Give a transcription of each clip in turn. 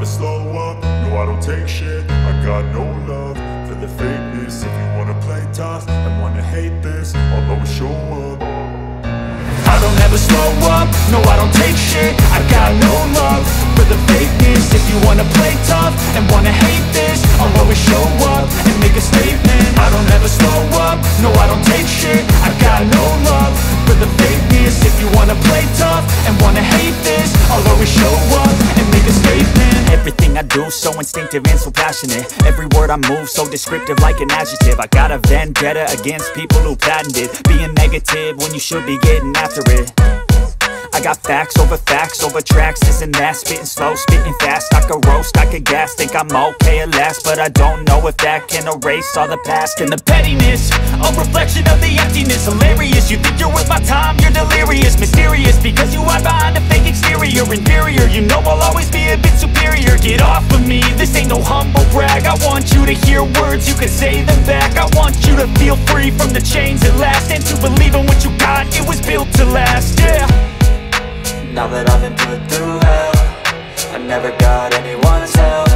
never slow up, no I don't take shit. I got no love for the fakeness. If you wanna play tough and wanna hate this, I'll always show up. I don't ever slow up, no I don't take shit. I got no love for the fakeness. If you wanna play tough and wanna hate this, I'll always show up and make a statement. I don't ever slow up, no I don't take shit. I got no love for the fakeness. If you wanna play tough and wanna hate this, I'll always show up and make a statement. Everything I do so instinctive and so passionate. Every word I move so descriptive like an adjective. I got a vendetta against people who patented being negative when you should be getting after it. I got facts over tracks, this and that. Spitting slow, spitting fast. I could roast, I could gas. Think I'm okay at last, but I don't know if that can erase all the past. And the pettiness, a reflection of the emptiness. Hilarious, you think you're worth my time, you're delirious. Mysterious, because you hide behind a fake exterior. Inferior, you know I'll always be a bit superior. Get off of me, this ain't no humble brag. I want you to hear words, you can say them back. I want you to feel free from the chains at last, and to believe in what you got, it was built to last, yeah. Now that I've been put through hell, I never got anyone's help.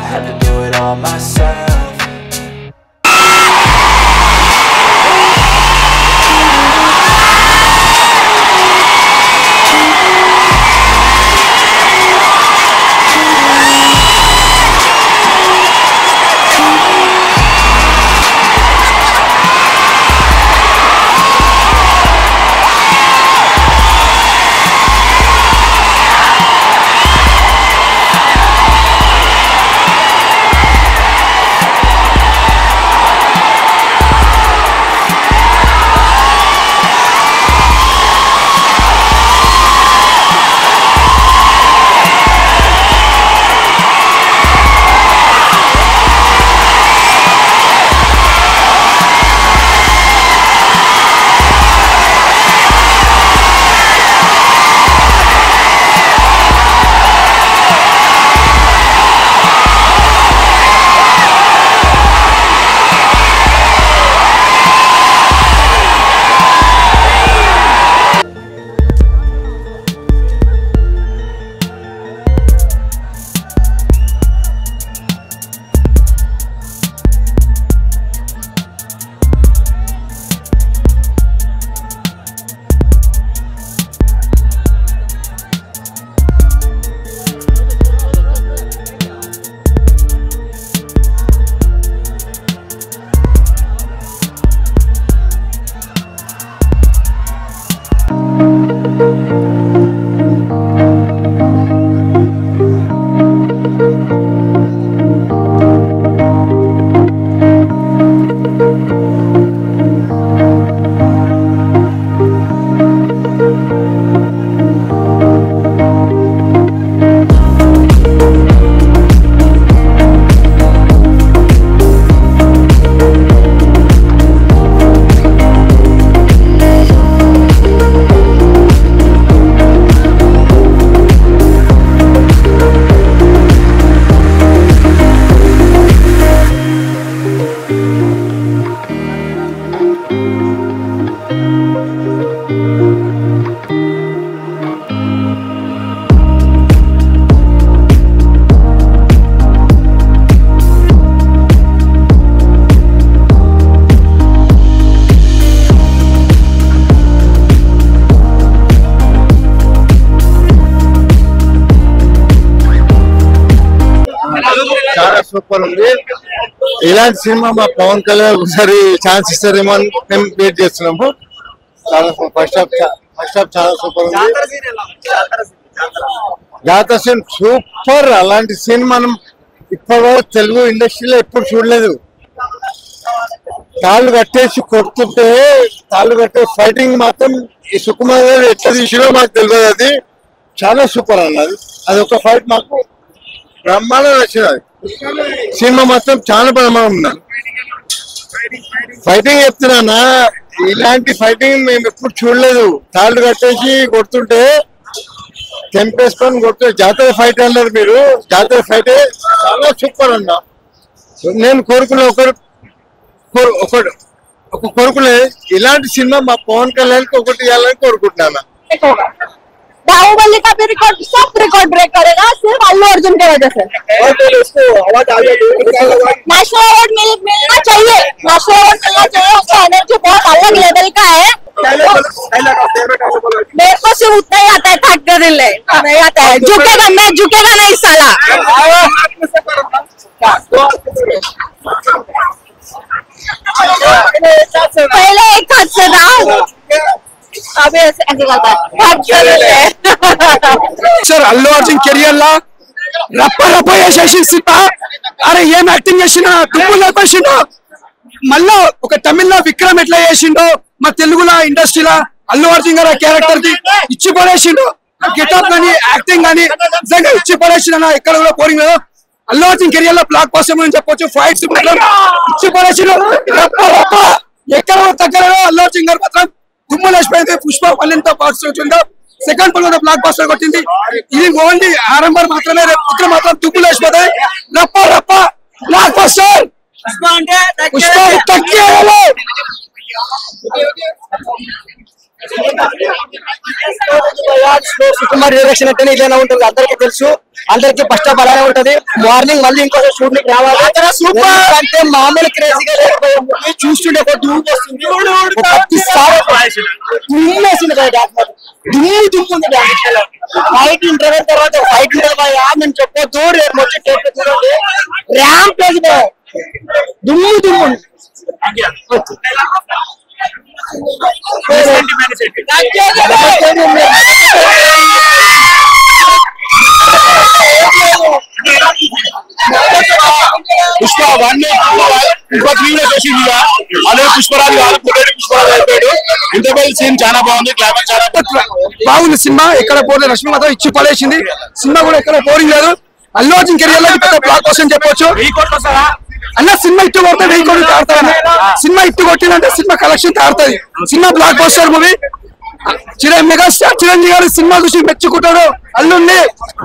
I had to do it all myself. చాలా super ఉంది. ఇలాంటి cinema మా పవన్ కళ్యాణ్ ఒకసారి chance ఇస్తారేమో అని మేము wait చేస్తున్నాము. చాలా ఫస్ట్ హాఫ్ చాలా సూపర్ ఉంది. జాతర సీన్ సూపర్. అలాంటి సీన్ మనం ఇప్పటివరకు తెలుగు ఇండస్ట్రీలో ఎప్పుడు చూడలేదు. తాళ్ళు కట్టేసి కొడుతుంటే తాళ్ళు కట్టే ఫైటింగ్ మాత్రం ఈ సుకుమార్ గారు ఎట్లా తీసినో మాకు తెలియదు. అది చాలా సూపర్ అన్నది. అది ఒక ఫైట్ మాకు బ్రహ్మాండం నచ్చినది. సినిమా మాత్రం చాలా బ్రహ్మాండం ఉన్నది. ఫైటింగ్ చెప్తున్నానా, ఇలాంటి ఫైటింగ్ మేము ఎప్పుడు చూడలేదు. తాళ్ళు కట్టేసి కొడుతుంటే తెంపేసుకొని కొడుతుంటే జాతర ఫైట్ అన్నారు మీరు. జాతర ఫైట్ చాలా సూపర్ అన్నా. నేను కోరుకునే ఒక కోరుకునే ఇలాంటి సినిమా మా పవన్ కళ్యాణ్కి ఒకటి ఇవ్వాలని కోరుకుంటున్నాను. बाहुबली का भी रिकॉर्ड, सब रिकॉर्ड ब्रेक करेगा सिर्फ अल्लू अर्जुन की वजह से। नेशनल अवार्ड मिलना चाहिए, नेशनल अवार्ड मिलना चाहिए। उसका एनर्जी बहुत अलग लेवल का है। मेरे को सिर्फ उतना ही आता है, थक दिल नहीं आता है। झुकेगा, मैं झुकेगा नहीं साला। पहले एक हाथ से था, अभी ऐसे करता है। సార్ అల్లు అర్జున్ కెరియర్ లా రప్ప రప్ప చేసేసి సినిమా. అరే ఏం యాక్టింగ్ చేసిండో, దుమ్ము లేపేసిండో. మళ్ళా ఒక తమిళ్లో విక్రమ్ ఎట్లా చేసిండో మా తెలుగులో ఇండస్ట్రీలో అల్లు అర్జున్ గారు క్యారెక్టర్ కి ఇచ్చి పడేసిండు. గెటప్ గానీ యాక్టింగ్ గానీ నిజంగా ఇచ్చి పడేసిండు. ఎక్కడ కూడా పోరింగ్ లేదు. అల్లు అర్జున్ కెరియర్ లో బ్లాక్ బస్టర్ అని చెప్పొచ్చు. ఫైట్స్ మాత్రం ఇచ్చి పడేసిండు. రప్ప రప్ప ఎక్కడ తగ్గలేదు. అల్లు అర్జున్ గారు మాత్రం దుమ్ము లేచిపోయింది. పుష్ప పల్లెంతో బాక్స్ వచ్చిందో సెకండ్ పల్ బ్లాక్ బస్టర్ కొట్టింది. ఇది ఓన్లీ ఆరంభం మాత్రమే. రేపు మాత్రం దుమ్ము లేచిపోతాయి. రప్ప రప్ప బ్లాక్ బస్టర్. పుష్ప తగ్గేయాలి. సుకుమార్ డైరెక్షన్ అంటేనే ఇదేనా ఉంటుంది, అందరికి తెలుసు. అందరికి ఫస్ట్ ఆఫ్ అలానే ఉంటది. మార్నింగ్ మళ్ళీ ఇంకో షూటింగ్ రావాలి అంటే మామూలు క్రేజీగా లేకపోయి చూస్తుండే ఒక దుమ్ము వస్తుంది. దుమ్ము దుమ్ముంది. ఫైట్ ఇంటర్వెల్ తర్వాత ఫైట్ నేను చెప్పొద్దు. రేపు వచ్చి ర్యాంప్ దుమ్ము దుమ్ము. పుష్ప 1 పుష్ప 3 చేసింది. అదే పుష్పరాజు పుష్పరాజు అయిపోయాడు. ఇంటర్వెల్ సీన్ చాలా బాగుంది. క్లైమాక్స్ చాలా బాగుంది. సినిమా ఎక్కడ పోలేదు. రష్మి మాత్రం ఇచ్చి పడేసింది. సినిమా కూడా ఎక్కడ పోరింగ్ లేదు. అల్లు అర్జున్ కెరియర్ లో పెద్ద బ్లాక్ కోసం చెప్పొచ్చు. అన్న సినిమా ఇట్టు కొడితే 1000 కోట్లు తాడుతుంది. సినిమా ఇట్టు కొట్టిందంటే సినిమా కలెక్షన్ తాడుతుంది. Cinema blockbuster movie. Megastar Chiranjeevi గారు సినిమా చూసి మెచ్చుకుంటాడు. అల్లుడిని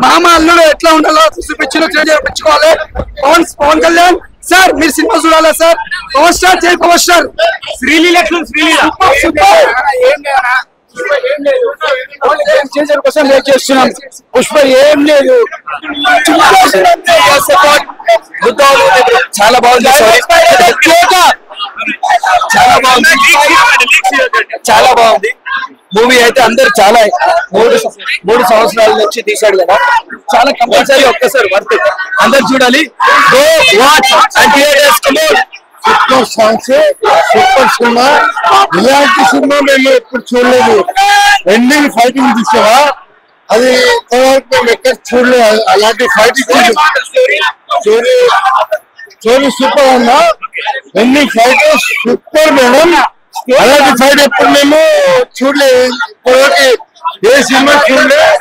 మామ అల్లుడు ఎట్లా ఉండాలో చూపించిన చిరంజీవి మెచ్చుకోవాలి. పవన్ కళ్యాణ్ సార్ మీరు సినిమా చూడాలా సార్. పవర్ స్టార్ జై పవర్ స్టార్. కోసం వెయిట్ చేస్తున్నాం. పుష్ప ఏం లేదు, చాలా బాగుంది. చాలా బాగుంది మూవీ అయితే. అందరు చాలా 3 సంవత్సరాల నుంచి తీశాడు కదా. చాలా కంపల్సరీ ఒక్కసారి వర్త్ అందరు చూడాలి. Super songs, super cinema. ఇలాంటి సినిమా మేము ఎప్పుడు చూడలేదు. ఎండింగ్ ఫైటింగ్ తీసావా, అది మేము ఎక్కడ చూడలేదు. అలాంటి ఫైటింగ్ స్టోరీ సూపర్ అన్నా. Ending fight super madam. అలాంటి ఫైట్ ఎప్పుడు మేము చూడలేదు. ఇప్పటివరకు ఏ సినిమా చూడలేదు.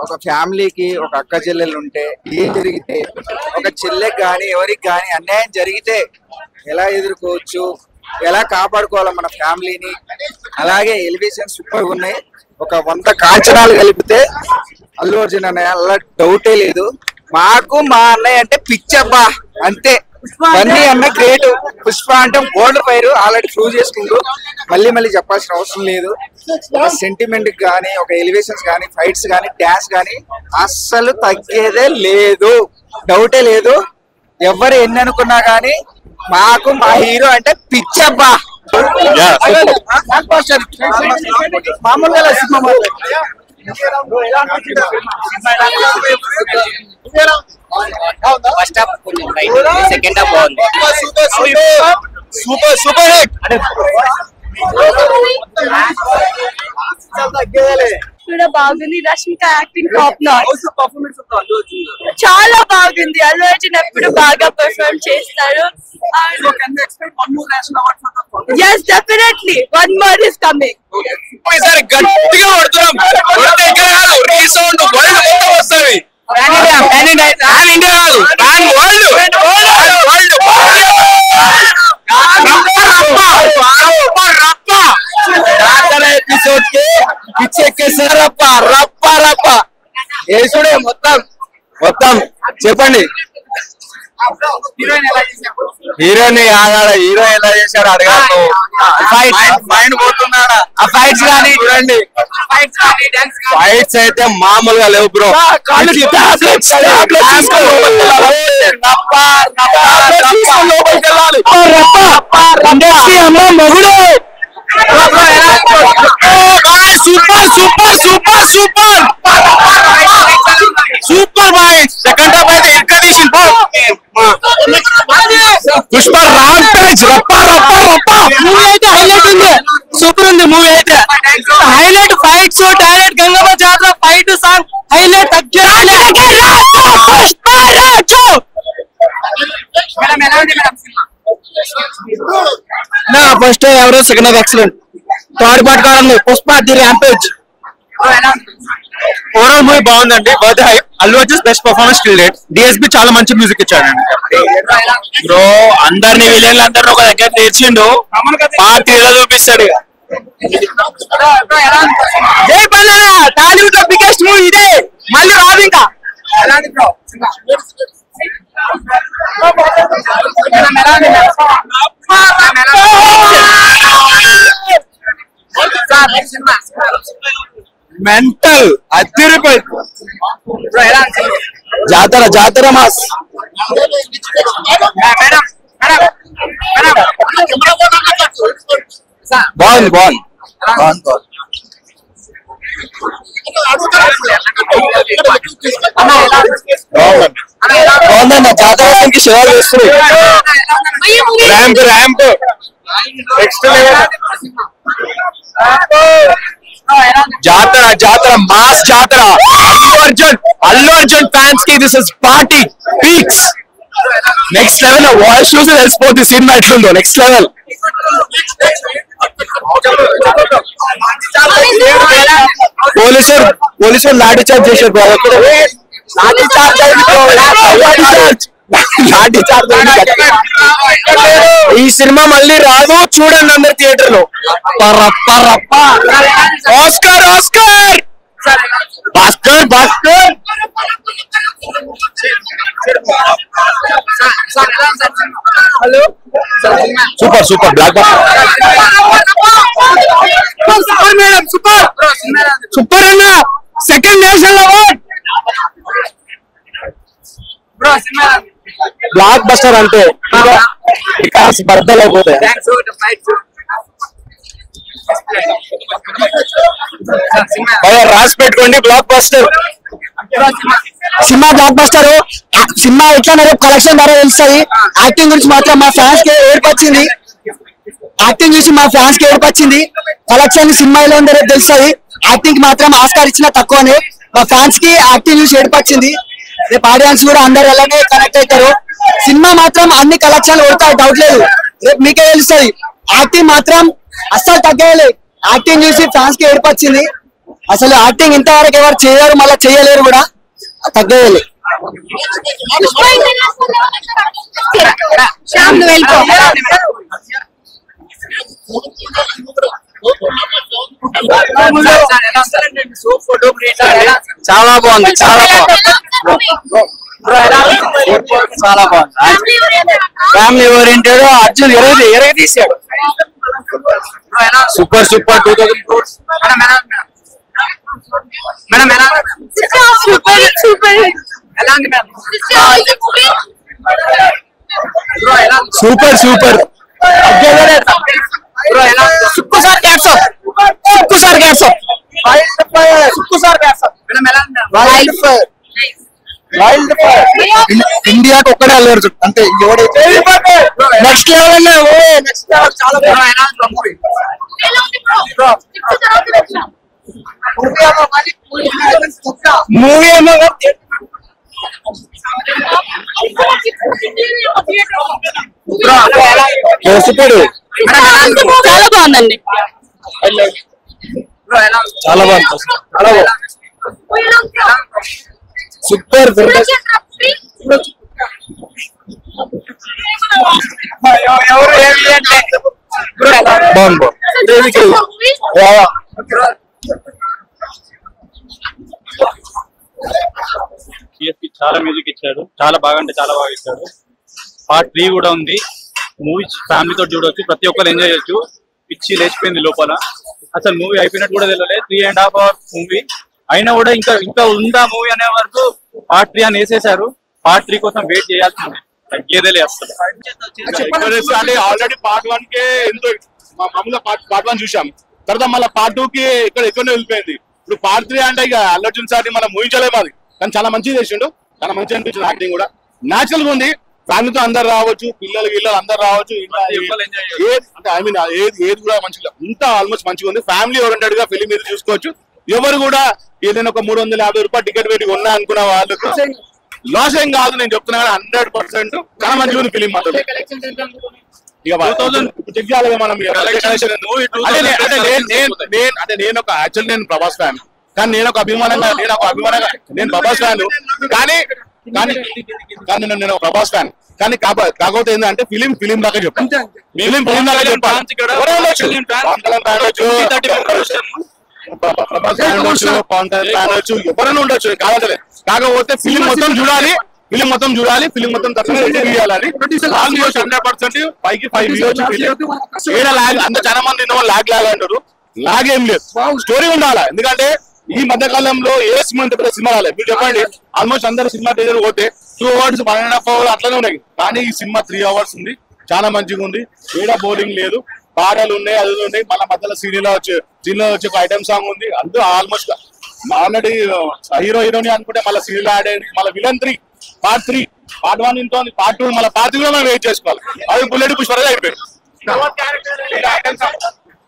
ఒక ఫ్యామిలీకి ఒక అక్క చెల్లెలు ఉంటే ఏం జరిగితే, ఒక చెల్లెకి గాని ఎవరికి గాని అన్యాయం జరిగితే ఎలా ఎదుర్కోవచ్చు, ఎలా కాపాడుకోవాలి మన ఫ్యామిలీని. అలాగే ఎలివేషన్ సూపర్ ఉన్నాయి. ఒక 100 కాంచనాలు కలిపితే అల్లు అర్జున్ అన్నయ్య అలా డౌటే లేదు. మాకు మా అన్నయ్య అంటే పిచ్చబ్బా అంతే. బన్నీ అన్న గ్రేట్. పుష్ప అంటే గోల్డ్ ఫైర్ ఆల్రెడీ ప్రూవ్ చేసుకుంటూ మళ్ళీ మళ్ళీ చెప్పాల్సిన అవసరం లేదు. ఒక సెంటిమెంట్ గానీ, ఒక ఎలివేషన్స్ గానీ, ఫైట్స్ గానీ, డాన్స్ గానీ అస్సలు తగ్గేదే లేదు, డౌటే లేదు. ఎవరు ఎన్ని అనుకున్నా గానీ మాకు మా హీరో అంటే పిచ్చబ్బా. మామూలుగా సినిమా ఫస్ట్ హాఫ్ కొంచెం సెకండ్ హాఫ్ బాగుంది. Super super hit. కూడా బాగుంది. Rashmika acting top notch. చాలా బాగుంది. అల్లు అర్జున్ ఎప్పుడు బాగా పర్ఫార్మ్ చేస్తారు. yes definitely one more is coming. ఈసారి గట్టిగా కొడుతున్నాం. కొడితే ఇక్కడ కాదు, రీసౌండ్ వరల్డ్ మొత్తం వస్తుంది. పాన్ ఇండియా కాదు, పాన్ వరల్డ్. ఏసుడే మొత్తం మొత్తం చెప్పండి. హీరోని ఆగాడ హీరో ఎలా చేశారు అడగాలి. మైండ్ పోతున్నాడా ఆ ఫైట్స్ కానీ చూడండి. ఫైట్స్ అయితే మామూలుగా లేవు బ్రో. మొగుడు super super super super super boy. Second half అయితే ఎక్కడ తీసింది పుష్ప రాంపేజ్ రప్ప రప్ప రప్ప. మూవీ అయితే హైలైట్ ఉంది, సూపర్ ఉంది మూవీ అయితే. Highlight fights, direct Gangamma Jatara fight song highlight. నా ఫస్ట్ ఎవరో second half excellent. Third part కావాలి Pushpa the rampage. Overall movie బాగుందండి. But Allu Arjun best performance till date. DSP చాలా మంచి మ్యూజిక్ ఇచ్చాడండి బ్రో. అందరినీ విలన్లు అందరినీ ఒక దగ్గర తెచ్చిండు, పార్ట్ ఇలా చూపిస్తాడు. టాలీవుడ్ లో బిగ్గెస్ట్ మూవీ ఇదే, మళ్ళీ రాదు ఇంకా. మెంటల్ అదిరిపోయి. జాతర జాతర మాస్. బాగుంది బాగుంది బాగుందన్న. జాతరకి సేవలు చేస్తుంది. Ramp ramp next level. జాతర జాతర మాస్ జాతర. అల్లు అర్జున్ ఫ్యాన్స్ కి this is party peaks. Next level. Voice చూసి తెలిసిపోతుంది సినిమా ఎట్లుందో. Next level. పోలీసులు లాఠీ చార్జ్ చేశారు. లాఠీ చార్జ్ ఈ సినిమా మళ్ళీ రాదు, చూడండి అందరు థియేటర్ లో. Oscar Oscar Bhaskar Bhaskar. Super super block super madam super super అన్న. Second national award. Blockbuster అంటే వికాస్ బద్దలైపోతే. రాసి పెట్టుకోండి blockbuster. Cinema blockbuster. Cinema ఎట్లా రేపు కలెక్షన్ ద్వారా తెలుస్తుంది. యాక్టింగ్ గురించి మాత్రం మా ఫ్యాన్స్ కి ఏర్పచ్చింది. యాక్టింగ్ చూసి మా ఫ్యాన్స్ కి ఏర్పచ్చింది. కలెక్షన్ సినిమా ఎలా ఉందో రేపు తెలుస్తుంది. యాక్టింగ్ మాత్రం ఆస్కార్ ఇచ్చినా తక్కువనే. మా ఫ్యాన్స్ కి యాక్టింగ్ చూసి ఏర్పచ్చింది. రేపు ఆడియన్స్ కూడా అందరు అలానే కనెక్ట్ అవుతారు. సినిమా మాత్రం అన్ని కలెక్షన్లు కొడతారు, డౌట్ లేదు. రేపు మీకే తెలుస్తుంది. యాక్టింగ్ మాత్రం అస్సలు తగ్గలేదు. యాక్టింగ్ చూసి ఫ్యాన్స్ కి ఏర్పచ్చింది. అసలు యాక్టింగ్ ఇంతవరకు ఎవరు చేయలేరు, మళ్ళీ చేయలేరు కూడా. తగ్గలేదు. చాలా బాగుంది చాలా చాలా బాగుంది. Family oriented. అర్జున్ ఎరగ తీసాడు. Super super. 2000 crores. Super super. Sukku sir gaps up. Sukku sir gaps up. Sukku sir gaps up. Wild fire. ఇండియాకి ఒక్కడే అల్లు అర్జున్ అంతే. ఎవడైతే నెక్స్ట్ లెవెల్ నెక్స్ట్ లెవెల్. చాలా మూవీ ఏమో చాలా బాగుందండి. చాలా బాగుంది. చాలా బాగుంది. సూపర్. బాగుంది. సిఎస్కి చాలా మ్యూజిక్ ఇచ్చాడు, చాలా బాగా అంటే చాలా బాగా ఇచ్చాడు. పార్ట్ 3 కూడా ఉంది. మూవీ ఫ్యామిలీతో చూడొచ్చు, ప్రతి ఒక్కరు ఎంజాయ్ చేయొచ్చు. పిచ్చి లేచిపోయింది లోపల, అసలు మూవీ అయిపోయినట్టు కూడా తెలియలేదు. 3.5 hours మూవీ అయినా కూడా ఇంకా ఉందా మూవీ అనే వరకు పార్ట్ 3 అని వేసేసారు. పార్ట్ 3 కోసం వెయిట్ చేయాల్సిందే, తగ్గేదేలే అసలు. ఆల్రెడీ పార్ట్ 1 కే ఎంతో మామూలుగా పార్ట్ 1 చూసాం, తర్వాత మళ్ళీ పార్ట్ 2 కి ఎక్కడో వెళ్ళిపోయింది. ఇప్పుడు పార్ట్ 3 అంటే ఇక అల్లు అర్జున్ సార్ మనం ఊహించలేము అది, కానీ చాలా మంచిగా చేసిండు, చాలా మంచిగా అనిపించింది. యాక్టింగ్ కూడా న్యాచురల్ గా ఉంది. ఫ్యామిలీతో అందరు రావచ్చు, పిల్లలు అందరు రావచ్చు. అంటే ఐ మీన్ ఏది కూడా మంచిగా ఇంత ఆల్మోస్ట్ మంచిగా ఉంది. ఫ్యామిలీ ఓరియంటెడ్ గా ఫిలిం మీరు చూసుకోవచ్చు. ఎవరు కూడా ఏదైనా ఒక 350 రూపాయలు టికెట్ పెట్టి కొన్నా అనుకున్న వాళ్ళకు లాస్ ఏం కాదు. నేను చెప్తున్నా 100% చాలా మంచిగా ఉంది ఫిలిం మాత్రం. ఇక చెక్ చేయాలి మనం. నేను ప్రభాస్ ఫ్యాన్, కానీ నేను ప్రభాస్ ఫ్యాన్, కానీ నేను ఒక ప్రభాస్ ఫ్యాన్. కానీ కాకపోతే ఏంటంటే ఫిలిం దాకా చెప్పాను, ఎవరైనా ఉండొచ్చు కావాలి. కాకపోతే ఫిలిం మొత్తం చూడాలి, ఫిలిం మొత్తం తీయాలని 100% పైకి 5 అంత చాలా మంది లాగ్ అంటారు. లాగేం లేదు, స్టోరీ ఉండాలి. ఎందుకంటే ఈ మధ్య కాలంలో ఏ సినిమా రాలేదు. మీరు చెప్పండి, ఆల్మోస్ట్ అందరు సినిమా థియేటర్ పోతే 2 hours 1.5 hours అట్లనే ఉన్నాయి. కానీ ఈ సినిమా 3 hours ఉంది, చాలా మంచిగా ఉంది. ఏడా బోరింగ్ లేదు, పాటలు ఉన్నాయి, అది ఉన్నాయి. మళ్ళీ మధ్యలో సీన్లో వచ్చే ఒక ఐటమ్ సాంగ్ ఉంది. అందరూ ఆల్మోస్ట్ ఆల్రెడీ హీరో హీరోని అనుకుంటే మళ్ళీ సీన్లో యాడ్ అయ్యింది. మళ్ళీ విలన్ 3 పార్ట్ 3 పార్ట్ 1 ఇంట్లో పార్ట్ 2 మళ్ళీ పార్ట్ 3 కూడా మనం వెయిట్ చేసుకోవాలి. అది బుల్లెట్ పుష్పరాజ్ అయిపోయింది.